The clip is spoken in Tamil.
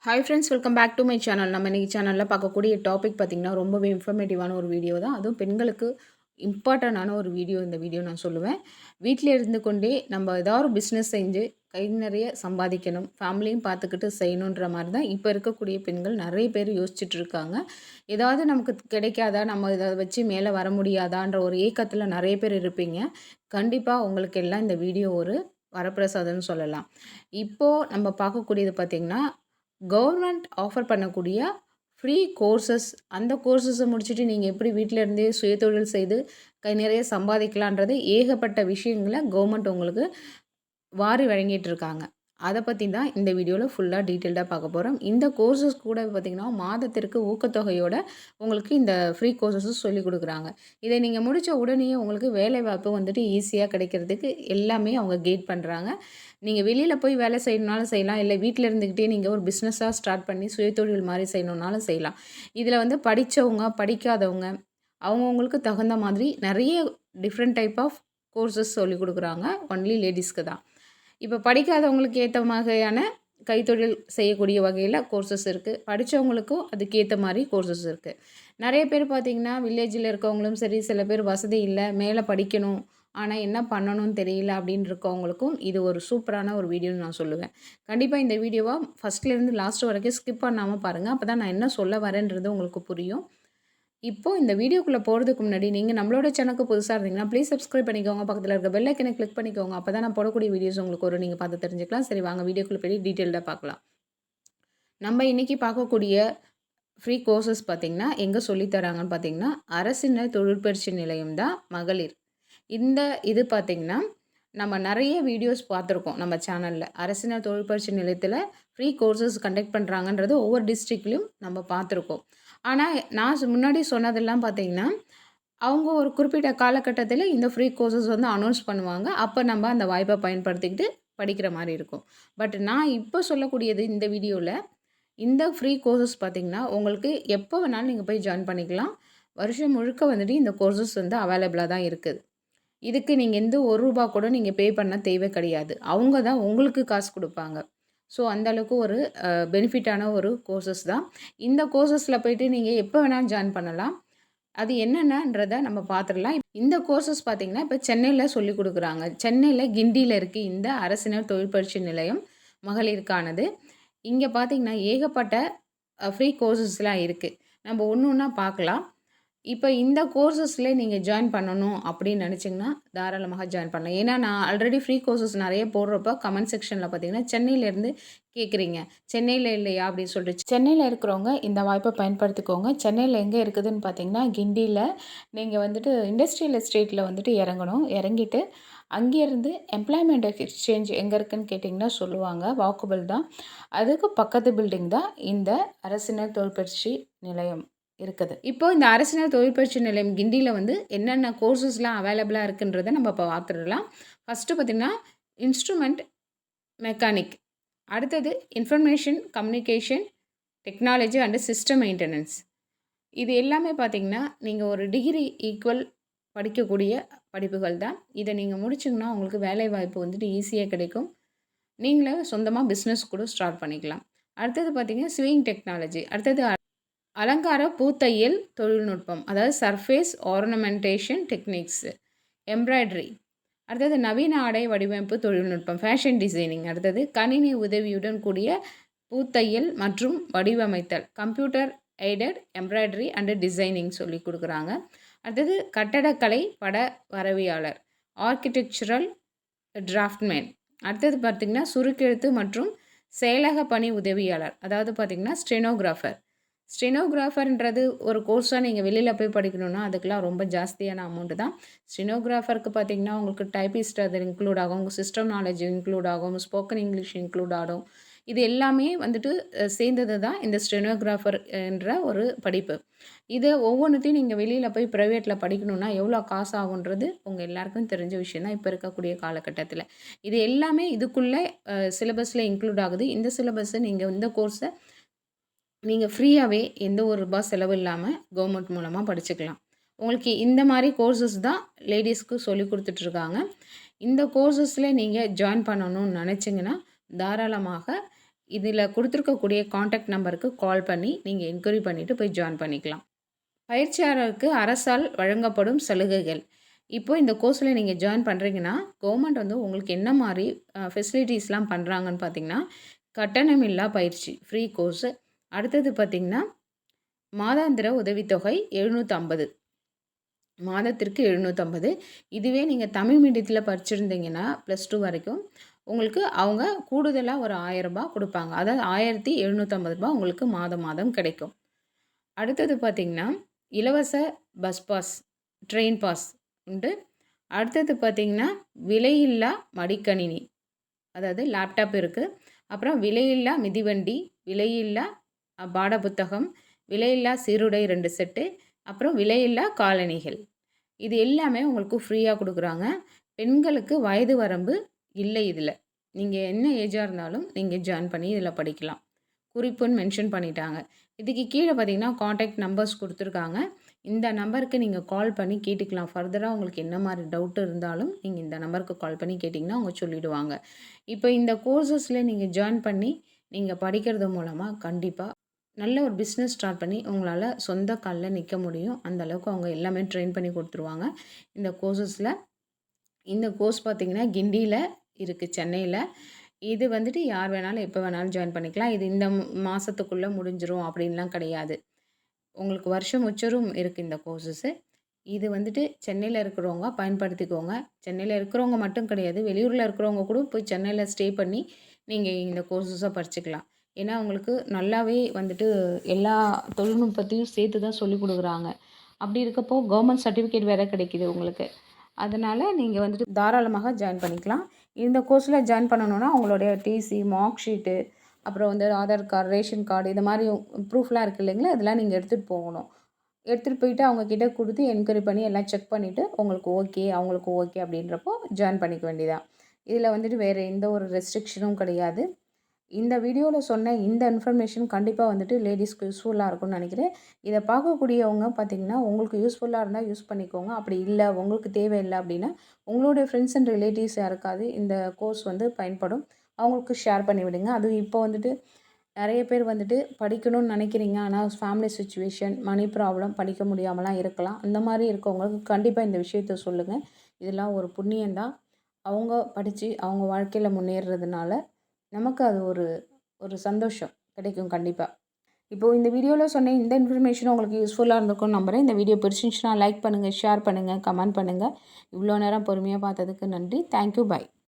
Hi friends, welcome back to my channel. நம்ம இன்றைக்கி சேனலில் பார்க்கக்கூடிய டாபிக் பார்த்திங்கன்னா ரொம்பவே இன்ஃபர்மேட்டிவான ஒரு வீடியோ தான். அதுவும் பெண்களுக்கு இம்பார்ட்டண்டான ஒரு வீடியோ. இந்த வீடியோ நான் சொல்லுவேன். வீட்டில் இருந்து கொண்டே நம்ம ஏதாவது ஒரு பிஸ்னஸ் செஞ்சு கை நிறைய சம்பாதிக்கணும், ஃபேமிலியும் பார்த்துக்கிட்டு செய்யணுன்ற மாதிரி தான் இப்போ இருக்கக்கூடிய பெண்கள் நிறைய பேர் யோசிச்சுட்டு இருக்காங்க. ஏதாவது நமக்கு கிடைக்காதா, நம்ம இதை வச்சு மேலே வர முடியாதான்ற ஒரு ஏக்கத்தில் நிறைய பேர் இருப்பீங்க. கண்டிப்பாக உங்களுக்கு எல்லாம் இந்த வீடியோ ஒரு வரப்பிரசாதம்னு சொல்லலாம். இப்போது நம்ம பார்க்கக்கூடியது பார்த்திங்கன்னா கவர்மெண்ட் ஆஃபர் பண்ணக்கூடிய ஃப்ரீ கோர்சஸ். அந்த கோர்சஸை முடிச்சுட்டு நீங்கள் எப்படி வீட்டில் இருந்தே சுயதொழில் செய்து கை நிறைய சம்பாதிக்கலான்றது ஏகப்பட்ட விஷயங்களை கவர்மெண்ட் உங்களுக்கு வாரி வழங்கிட்டு இருக்காங்க. அதை பற்றி தான் இந்த வீடியோவில் ஃபுல்லாக டீட்டெயில்டாக பார்க்க போகிறோம். இந்த கோர்சஸ் கூட பார்த்திங்கன்னா மாதத்திற்கு ஊக்கத்தொகையோட உங்களுக்கு இந்த ஃப்ரீ கோர்சஸும் சொல்லிக் கொடுக்குறாங்க. இதை நீங்கள் முடித்த உடனே உங்களுக்கு வேலைவாய்ப்பு வந்துட்டு ஈஸியாக கிடைக்கிறதுக்கு எல்லாமே அவங்க கைட் பண்ணுறாங்க. நீங்கள் வெளியில் போய் வேலை செய்யணுனாலும் செய்யலாம், இல்லை வீட்டில் இருந்துக்கிட்டே நீங்கள் ஒரு பிஸ்னஸாக ஸ்டார்ட் பண்ணி சுயதொழில் மாதிரி செய்யணுன்னாலும் செய்யலாம். இதில் வந்து படித்தவங்க படிக்காதவங்க அவங்கவுங்களுக்கு தகுந்த மாதிரி நிறைய டிஃப்ரெண்ட் டைப் ஆஃப் கோர்சஸ் சொல்லிக் கொடுக்குறாங்க. ஒன்லி லேடிஸ்க்கு தான். இப்போ படிக்காதவங்களுக்கு ஏற்ற வகையான கைத்தொழில் செய்யக்கூடிய வகையில் கோர்சஸ் இருக்குது. படித்தவங்களுக்கும் அதுக்கேற்ற மாதிரி கோர்சஸ் இருக்குது. நிறைய பேர் பார்த்திங்கன்னா வில்லேஜில் இருக்கவங்களும் சரி, சில பேர் வசதி இல்லை, மேலே படிக்கணும் ஆனால் என்ன பண்ணணும்னு தெரியல அப்படின்னு இருக்கவங்களுக்கும் இது ஒரு சூப்பரான ஒரு வீடியோன்னு நான் சொல்லுவேன். கண்டிப்பாக இந்த வீடியோவை ஃபஸ்ட்லேருந்து லாஸ்ட் வரைக்கும் ஸ்கிப் பண்ணாமல் பாருங்கள். அப்போ தான் நான் என்ன சொல்ல வரேன்றது உங்களுக்கு புரியும். இப்போது இந்த வீடியோக்குள்ளே போகிறதுக்கு முன்னாடி நீங்கள் நம்மளோட சேனலுக்கு புதுசாக இருந்தீங்கன்னா ப்ளீஸ் சப்ஸ்கிரைப் பண்ணிக்கோங்க. பக்கத்தில் இருக்க பெல் ஐக்கனை கிளிக் பண்ணிக்கோங்க. அப்போ தான் நான் போடக்கூடிய வீடியோஸ் உங்களுக்கு நீங்கள் பார்த்து தெரிஞ்சுக்கலாம். சரி, வாங்க வீடியோக்குள்ளே போய் டீட்டெயில்டாக பார்க்கலாம். நம்ம இன்றைக்கி பார்க்கக்கூடிய ஃப்ரீ கோர்சஸ் பார்த்திங்கன்னா எங்கே சொல்லித்தராங்கன்னு பார்த்திங்கன்னா அரசினர் தொழிற்பயிற்சி நிலையம் தான் மகளிர். இந்த இது பார்த்திங்கன்னா நம்ம நிறைய வீடியோஸ் பார்த்துருக்கோம் நம்ம சேனலில். அரசினர் தொழிற்பயிற்சி நிலையத்தில் ஃப்ரீ கோர்சஸ் கண்டக்ட் பண்ணுறாங்கன்றது ஒவ்வொரு டிஸ்ட்ரிக்ட்லேயும் நம்ம பார்த்துருக்கோம். ஆனால் நான் முன்னாடி சொன்னதெல்லாம் பார்த்திங்கன்னா அவங்க ஒரு குறிப்பிட்ட காலகட்டத்தில் இந்த ஃப்ரீ கோர்சஸ் வந்து அனௌன்ஸ் பண்ணுவாங்க. அப்போ நம்ம அந்த வாய்ப்பை பயன்படுத்திக்கிட்டு படிக்கிற மாதிரி இருக்கும். பட் நான் இப்போ சொல்லக்கூடியது இந்த வீடியோவில் இந்த ஃப்ரீ கோர்சஸ் பார்த்திங்கன்னா உங்களுக்கு எப்போ வேணாலும் நீங்கள் போய் ஜாயின் பண்ணிக்கலாம். வருஷம் முழுக்க வந்துட்டு இந்த கோர்சஸ் வந்து அவைலபிளாக தான் இருக்குது. இதுக்கு நீங்கள் எந்த ₹1 கூட நீங்கள் பே பண்ண தேவை கிடையாது. அவங்க தான் உங்களுக்கு காசு கொடுப்பாங்க. ஸோ அந்தளவுக்கு ஒரு பெனிஃபிட்டான ஒரு கோர்சஸ் தான். இந்த கோர்சஸில் போய்ட்டு நீங்கள் எப்போ வேணாலும் ஜாயின் பண்ணலாம். அது என்னென்னன்றதை நம்ம பார்த்துடலாம். இந்த கோர்சஸ் பார்த்திங்கன்னா இப்போ சென்னையில் சொல்லிக் கொடுக்குறாங்க. சென்னையில் கிண்டியில் இருக்குது இந்த அரசினர் தொழிற்பயிற்சி நிலையம் மகளிருக்கானது. இங்கே பார்த்திங்கன்னா ஏகப்பட்ட ஃப்ரீ கோர்சஸ்லாம் இருக்குது. நம்ம ஒன்று ஒன்றா பார்க்கலாம். இப்போ இந்த கோர்சஸில் நீங்கள் ஜாயின் பண்ணணும் அப்படின்னு நினச்சிங்கன்னா தாராளமாக ஜாயின் பண்ணலாம். ஏன்னா நான் ஆல்ரெடி ஃப்ரீ கோர்சஸ் நிறைய போடுறப்போ கமெண்ட் செக்ஷனில் பார்த்தீங்கன்னா சென்னையிலேருந்து கேட்குறீங்க, சென்னையில் இல்லையா அப்படின்னு சொல்லிட்டு. சென்னையில் இருக்கிறவங்க இந்த வாய்ப்பை பயன்படுத்திக்கோங்க. சென்னையில் எங்கே இருக்குதுன்னு பார்த்தீங்கன்னா கிண்டியில் நீங்கள் வந்துட்டு இண்டஸ்ட்ரியல் எஸ்டேட்டில் வந்துட்டு இறங்கணும். இறங்கிட்டு அங்கேருந்து எம்ப்ளாய்மெண்ட் எக்ஸ்சேஞ்ச் எங்கே இருக்குதுன்னு கேட்டிங்கன்னா சொல்லுவாங்க. வாக்கபிள் தான். அதுக்கு பக்கத்து பில்டிங் தான் இந்த அரசினர் தொழிற்பயிற்சி நிலையம் இருக்குது. இப்போ இந்த அரசினர் தொழிற்பயிற்சி நிலையம் கிண்டியில் வந்து என்னென்ன கோர்சஸ்லாம் அவைலபிளாக இருக்குன்றதை நம்ம இப்போ பார்த்துடலாம். ஃபஸ்ட்டு பார்த்திங்கன்னா இன்ஸ்ட்ருமெண்ட் மெக்கானிக், அடுத்தது information communication technology and system maintenance. இது எல்லாமே பார்த்திங்கன்னா நீங்கள் ஒரு டிகிரி ஈக்குவல் படிக்கக்கூடிய படிப்புகள் தான். இதை நீங்கள் முடிச்சிங்கன்னா உங்களுக்கு வேலைவாய்ப்பு வந்துட்டு ஈஸியாக கிடைக்கும். நீங்களே சொந்தமாக பிஸ்னஸ் கூட ஸ்டார்ட் பண்ணிக்கலாம். அடுத்தது பார்த்திங்கன்னா ஸ்விங் டெக்னாலஜி, அடுத்தது அலங்கார பூத்தையல் தொழில்நுட்பம், அதாவது சர்ஃபேஸ் ஆர்னமெண்டேஷன் டெக்னிக்ஸ், எம்ப்ராய்டரி, அடுத்தது நவீன ஆடை வடிவமைப்பு தொழில்நுட்பம், ஃபேஷன் டிசைனிங், அடுத்தது கணினி உதவியுடன் கூடிய பூத்தையல் மற்றும் வடிவமைத்தல், computer aided embroidery and designing சொல்லி கொடுக்குறாங்க. அடுத்தது கட்டடக்கலை பட வரவியாளர், ஆர்கிடெக்சரல் டிராஃப்ட்மேன், அடுத்தது பார்த்திங்கன்னா சுருக்கெழுத்து மற்றும் செயலக பணி உதவியாளர், அதாவது பார்த்திங்கன்னா ஸ்டெனோகிராஃபர். ஸ்டெனோகிராஃபர்ன்றது ஒரு கோர்ஸாக நீங்கள் வெளியில் போய் படிக்கணுன்னா அதுக்கெலாம் ரொம்ப ஜாஸ்தியான அமௌண்ட்டு தான். ஸ்டெனோகிராஃபருக்கு பார்த்திங்கன்னா உங்களுக்கு டைப்பிஸ்ட் அது இன்க்ளூட் ஆகும், உங்கள் சிஸ்டம் நாலேஜ் இன்க்ளூட் ஆகும், ஸ்போக்கன் இங்கிலீஷ் இன்க்ளூட் ஆகும். இது எல்லாமே வந்துட்டு சேர்ந்தது தான் இந்த ஸ்டெனோகிராஃபர் என்ற ஒரு படிப்பு. இது ஒவ்வொன்றுத்தையும் நீங்கள் வெளியில் போய் ப்ரைவேட்டில் படிக்கணுன்னா எவ்வளோ காசு ஆகுன்றது உங்கள் எல்லாருக்கும் தெரிஞ்ச விஷயம் தான் இப்போ இருக்கக்கூடிய காலகட்டத்தில். இது எல்லாமே இதுக்குள்ளே சிலபஸில் இன்க்ளூட் ஆகுது. இந்த சிலபஸை நீங்கள் இந்த கோர்ஸை நீங்கள் ஃப்ரீயாகவே எந்த ₹1 செலவு இல்லாமல் கவர்மெண்ட் மூலமாக படிச்சுக்கலாம். உங்களுக்கு இந்த மாதிரி கோர்சஸ் தான் லேடிஸ்க்கு சொல்லி கொடுத்துட்ருக்காங்க. இந்த கோர்சஸில் நீங்கள் ஜாயின் பண்ணணும்னு நினச்சிங்கன்னா தாராளமாக இதில் கொடுத்துருக்கக்கூடிய காண்டாக்ட் நம்பருக்கு கால் பண்ணி நீங்கள் என்கொயரி பண்ணிவிட்டு போய் ஜாயின் பண்ணிக்கலாம். பயிற்சியாளருக்கு அரசால் வழங்கப்படும் சலுகைகள். இப்போ இந்த கோர்ஸில் நீங்கள் ஜாயின் பண்ணுறீங்கன்னா, கவர்மெண்ட் வந்து உங்களுக்கு என்ன மாரி ஃபெசிலிட்டீஸ்லாம் பண்ணுறாங்கன்னு பார்த்தீங்கன்னா, கட்டணமில்லா பயிற்சி, ஃப்ரீ கோர்ஸு. அடுத்தது பார்த்தீங்கன்னா, மாதாந்திர உதவித்தொகை 750. மாதத்திற்கு 750. இதுவே நீங்கள் தமிழ் மீடியத்தில் படிச்சிருந்தீங்கன்னா, +2 வரைக்கும் உங்களுக்கு அவங்க கூடுதலா ஒரு ரூ. 1000 குடுப்பாங்க. அதாவது ரூ. 1750 உங்களுக்கு மாதம் மாதம் கிடைக்கும். அடுத்தது பார்த்தீங்கன்னா, இலவச பஸ் பாஸ், ட்ரெயின் பாஸ் உண்டு. அடுத்தது பார்த்தீங்கன்னா, விலையில்லா மடிக்கணினி, அதாவது லேப்டாப் இருக்கு. அப்புறம் விலையில்லா மிதிவண்டி, விலையில்லா பாடப்புத்தகம், விலையில்லா சீருடை 2 செட்டு, அப்புறம் விலையில்லா காலணிகள். இது எல்லாமே உங்களுக்கு ஃப்ரீயா குடுக்குறாங்க. பெண்களுக்கு வயது வரம்பு இல்லை இதில. நீங்க என்ன ஏஜா இருந்தாலும் நீங்க ஜாயின் பண்ணி இதில படிக்கலாம். குறிப்புன்னு மென்ஷன் பண்ணிட்டாங்க. இதுக்கு கீழ பார்த்தீங்கன்னா, கான்டாக்ட் நம்பர்ஸ் குடுத்துருக்காங்க. இந்த நம்பருக்கு நீங்க கால் பண்ணி கேட்டுக்கலாம். ஃபர்தரா உங்களுக்கு என்ன மாரி டவுட் இருந்தாலும், நீங்க இந்த நம்பருக்கு கால் பண்ணி கேட்டிங்கன்னா, அவங்க சொல்லிடுவாங்க. இப்போ இந்த கோர்சஸ்ல நீங்க ஜாயின் பண்ணி, நீங்க படிக்கிறது மூலமா கண்டிப்பா நல்ல ஒரு பிஸ்னஸ் ஸ்டார்ட் பண்ணி உங்களால சொந்த கால்ல நிக்க முடியும். அந்த அளவுக்கு அவங்க எல்லாமே ட்ரெயின் பண்ணி குடுத்துருவாங்க. இந்த கோர்சஸ்ல. இந்த கோர்ஸ் பார்த்தீங்கன்னா, கிண்டியில இருக்கு, சென்னையில. இது வந்துட்டு யார் வேணாலும் எப்போ வேணாலும் ஜாயின் பண்ணிக்கலாம். இது இந்த மாசத்துக்குள்ள முடிஞ்சிரும் அப்படின்லாம் கிடையாது. உங்களுக்கு வருஷம் உச்சரும் இருக்கு இந்த கோர்ஸஸு. இது வந்துட்டு சென்னையில இருக்கிறவங்க பயன்படுத்திக்கோங்க. சென்னையில இருக்கிறவங்க மட்டும் கிடையாது. வெளியூர்ல இருக்கிறவங்க கூட போய் சென்னையில ஸ்டே பண்ணி நீங்க இந்த கோர்ஸஸ படிச்சுக்கலாம். ஏன்னா, உங்களுக்கு நல்லாவே வந்துட்டு எல்லா தொழில்நுட்பத்தையும் சேர்த்து தான் சொல்லிக் குடுக்குறாங்க. அப்படி இருக்கப்போ கவர்மெண்ட் சர்டிஃபிகேட் வேற கிடைக்குது உங்களுக்கு. அதனால நீங்க வந்துட்டு தாராளமாக ஜாயின் பண்ணிக்கலாம். இந்த கோர்ஸ்ல ஜாயின் பண்ணணும்னா, உங்களுடைய டிசி, மார்க் ஷீட்டு, அப்புறம் வந்து ஆதார் கார்டு, ரேஷன் கார்டு இது மாரி ப்ரூஃப்லாம் இருக்கு இல்லைங்களா? இதெல்லாம் நீங்க எடுத்துட்டு போகணும். எடுத்துட்டு போயிட்டு அவங்க கிட்ட குடுத்து என்கொயரி பண்ணி எல்லாம் செக் பண்ணிட்டு, உங்களுக்கு ஓகே, அவங்களுக்கு ஓகே அப்படின்றப்போ ஜாயின் பண்ணிக்க வேண்டியதான். இதில வந்துட்டு வேற எந்த ஒரு ரெஸ்ட்ரிக்ஷனும் கிடையாது. இந்த வீடியோல சொன்ன இந்த இன்ஃபர்மேஷன் கண்டிப்பா வந்துட்டு லேடீஸ்க்கு யூஸ்ஃபுல்லா இருக்கும்னு நெனைக்கிறேன். இத பார்க்கக்கூடியவங்க பார்த்தீங்கன்னா, உங்களுக்கு யூஸ்ஃபுல்லா இருந்தா யூஸ் பண்ணிக்கோங்க. அப்படி இல்ல, உங்களுக்கு தேவையில்ல அப்படின்னா, உங்களுடைய ஃப்ரெண்ட்ஸ் அண்ட் ரிலேட்டிவ்ஸ் யாருக்காவது இந்த கோர்ஸ் வந்து பயன்படும். அவங்களுக்கு ஷேர் பண்ணி விடுங்க. அதுவும் இப்போ வந்துட்டு நெறைய பேர் வந்துட்டு படிக்கணும்னு நெனைக்கிறீங்க. ஆனா ஃபேமிலி சிச்சுவேஷன், மனி ப்ராப்ளம் படிக்க முடியாமலாம் இருக்கலாம். அந்த மாரி இருக்கவங்களுக்கு கண்டிப்பா இந்த விஷயத்த சொல்லுங்க. இதெல்லாம் ஒரு புண்ணியம் தான். அவங்க படிச்சு அவங்க வாழ்க்கையில முன்னேறுறதுனால, நமக்கு அது ஒரு ஒரு சந்தோஷம் கிடைக்கும் கண்டிப்பா. இப்போ இந்த வீடியோல சொன்ன இந்த இன்ஃபர்மேஷன் உங்களுக்கு யூஸ்ஃபுல்லா இருந்திருக்கும்னு நம்புறேன். இந்த வீடியோ பிடிச்சிருந்துச்சுன்னா லைக் பண்ணுங்க, ஷேர் பண்ணுங்க, கமெண்ட் பண்ணுங்க. இவ்வளோ நேரம் பொறுமையா பார்த்ததுக்கு நன்றி. Thank you. பை.